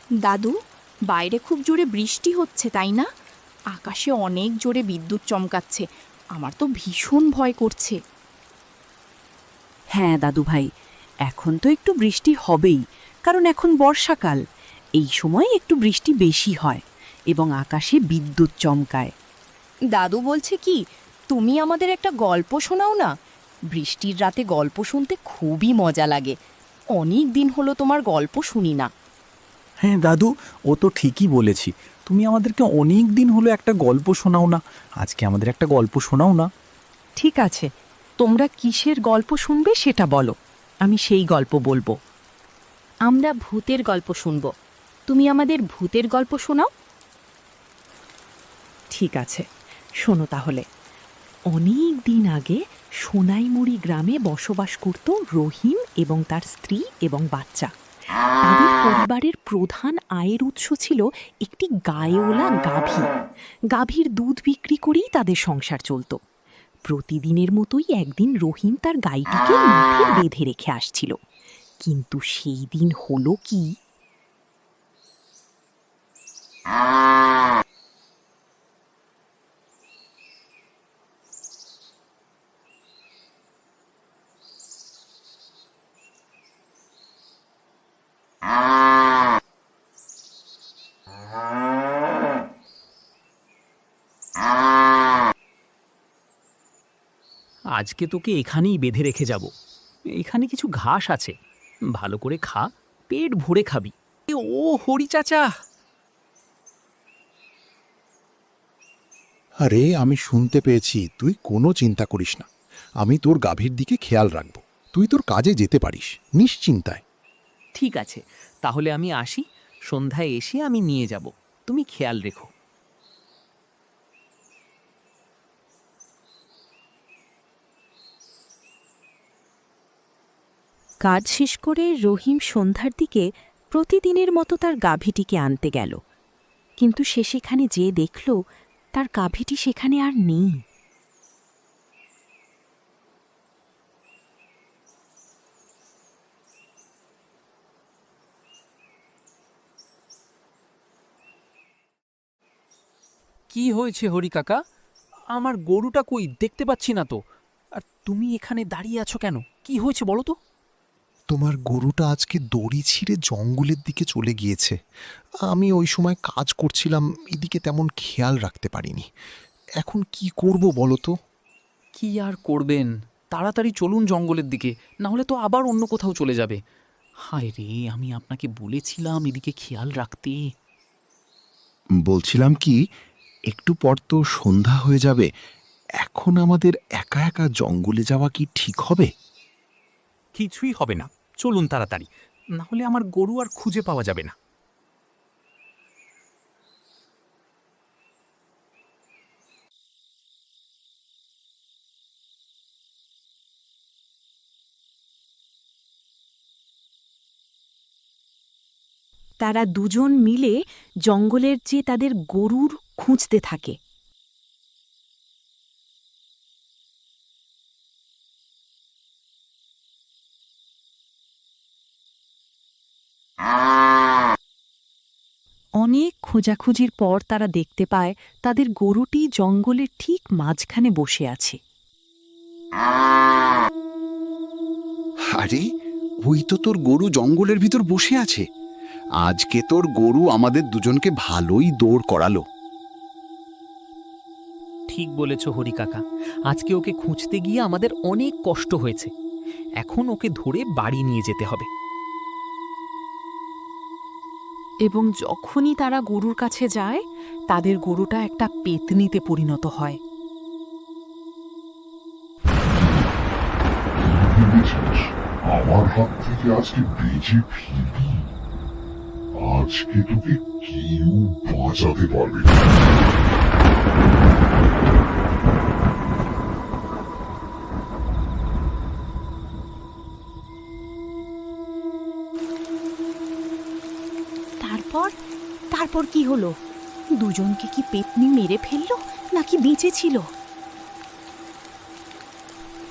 দাদু, বাইরে খুব জোরে বৃষ্টি হচ্ছে, তাই না? আকাশে অনেক জোরে বিদ্যুৎ চমকাচ্ছে। আমার তো ভীষণ ভয় করছে। হ্যাঁ দাদু ভাই, এখন তো একটু বৃষ্টি হবেই, কারণ এখন বর্ষাকাল। এই সময় একটু বৃষ্টি বেশি হয় এবং আকাশে বিদ্যুৎ চমকায়। দাদু বলছে কি, তুমি আমাদের একটা গল্প শোনাও না। বৃষ্টির রাতে গল্প শুনতে খুবই মজা লাগে। অনেক দিন হলো তোমার গল্প শুনি না। হ্যাঁ দাদু, ও তো ঠিকই বলেছি। তুমি আমাদেরকে অনেক দিন হলো একটা গল্প শোনাও না। আজকে আমাদের একটা গল্প শোনাও না। ঠিক আছে, তোমরা কিসের গল্প শুনবে সেটা বলো, আমি সেই গল্প বলবো। আমরা ভূতের গল্প শুনব। তুমি আমাদের ভূতের গল্প শোনাও। ঠিক আছে, শোনো তাহলে। অনেক দিন আগে সোনাইমুড়ি গ্রামে বসবাস করত রহিম এবং তার স্ত্রী এবং বাচ্চা। তাদের পরিবারের প্রধান আয়ের উৎস ছিল একটি গায়েওলা গাভী। গাভীর দুধ বিক্রি করেই তাদের সংসার চলত। প্রতিদিনের মতোই একদিন রহিম তার গাইটিকে মাঠে বেঁধে রেখে আসছিল। কিন্তু সেই দিন হলো কি, আজকে তোকে এখানেই বেঁধে রেখে যাব। এখানে কিছু ঘাস আছে, ভালো করে খা, পেট ভরে খাবি। ও হরি চাচা! আরে, আমি শুনতে পেয়েছি, তুই কোনো চিন্তা করিস না। আমি তোর গাভীর দিকে খেয়াল রাখব। তুই তোর কাজে যেতে পারিস নিশ্চিন্তায়। ঠিক আছে, তাহলে আমি আসি। সন্ধ্যায় এসে আমি নিয়ে যাব, তুমি খেয়াল রেখো। কাজ শেষ করে রহিম সন্ধ্যার দিকে প্রতিদিনের মতো তার গাভীটিকে আনতে গেল। কিন্তু সে সেখানে যেয়ে দেখল তার গাভীটি সেখানে আর নেই। কি হয়েছে হরি কাকা? আমার গরুটা কই, দেখতে পাচ্ছি না তো। আর তুমি এখানে দাঁড়িয়ে আছো কেন? কি হয়েছে বলো তো? তোমার গরুটা আজকে দড়ি ছিঁড়ে জঙ্গলের দিকে চলে গিয়েছে। আমি ওই সময় কাজ করছিলাম, এদিকে তেমন খেয়াল রাখতে পারিনি। এখন কি করব বলো তো? কি আর করবেন, তাড়াতাড়ি চলুন জঙ্গলের দিকে, না হলে তো আবার অন্য কোথাও চলে যাবে। হায় রে, আমি আপনাকে বলেছিলাম এদিকে খেয়াল রাখতে। বলছিলাম কি, একটু পর তো সন্ধ্যা হয়ে যাবে। এখন আমাদের একা একা জঙ্গলে যাওয়া কি ঠিক হবে? কিছুই হবে না, চলুন তাড়াতাড়ি, না হলে আমার গরু আর খুঁজে পাওয়া যাবে না। তারা দুজন মিলে জঙ্গলের যে তাদের গরুর খুঁজতে থাকে। অনেক খোঁজাখুঁজির পর তারা দেখতে পায় তাদের গরুটি জঙ্গলের ঠিক মাঝখানে বসে আছে। আরে, ওই তো তোর গরু জঙ্গলের ভিতর বসে আছে। আজকে তোর গরু আমাদের দুজনকে ভালোই দৌড় করালো। ঠিক বলেছ হরি কাকা, আজকে ওকে খুঁজতে গিয়ে আমাদের অনেক কষ্ট হয়েছে। এখন ওকে ধরে বাড়ি নিয়ে যেতে হবে। এবং যখনই তারা গরুর কাছে যায়, তাদের গরুটা একটা পেতনিতে পরিণত হয়। ভেবেছিস আমার হাত থেকে আজকে বেঁচে ফিরবি? আজকে তোকে কেউ বাঁচাতে পারবে না। তারপর কি হলো? দুজনকে কি পেতনি মেরে ফেললো নাকি বেঁচে ছিল?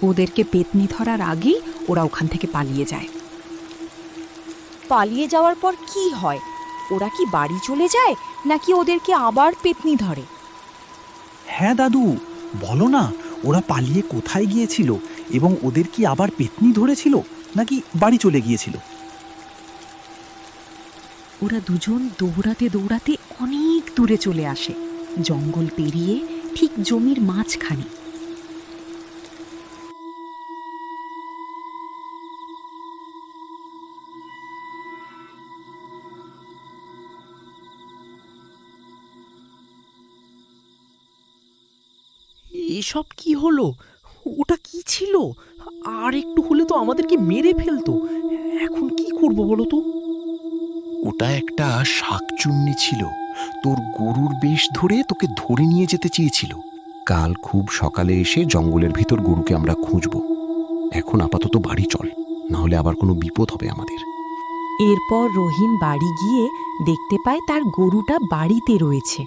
ওদেরকে পেতনি ধরার আগেই ওরা ওখান থেকে পালিয়ে যায়। পালিয়ে যাওয়ার পর কি হয়? ওরা কি বাড়ি চলে যায় নাকি ওদেরকে আবার পেতনি ধরে? হ্যাঁ দাদু, বলো না, ওরা পালিয়ে কোথায় গিয়েছিল এবং ওদের কি আবার পেতনি ধরেছিল নাকি বাড়ি চলে গিয়েছিল? ওরা দুজন দৌড়াতে দৌড়াতে অনেক দূরে চলে আসে, জঙ্গল পেরিয়ে ঠিক জমির মাঝখানে। এসব কি হলো? ওটা কি ছিল? আর একটু হলে তো আমাদেরকে মেরে ফেলতো। এখন কি করব বলো তো? ওটা একটা শাকচুন্নি ছিল, তোর গরুর বেশ ধরে তোকে ধরে নিয়ে যেতে চেয়েছিল। কাল খুব সকালে এসে জঙ্গলের ভিতর গরুকে আমরা খুঁজব। এখন আপাতত বাড়ি চল, না হলে আবার কোনো বিপদ হবে আমাদের। এরপর রহিম বাড়ি গিয়ে দেখতে পায় তার গরুটা বাড়িতে রয়েছে।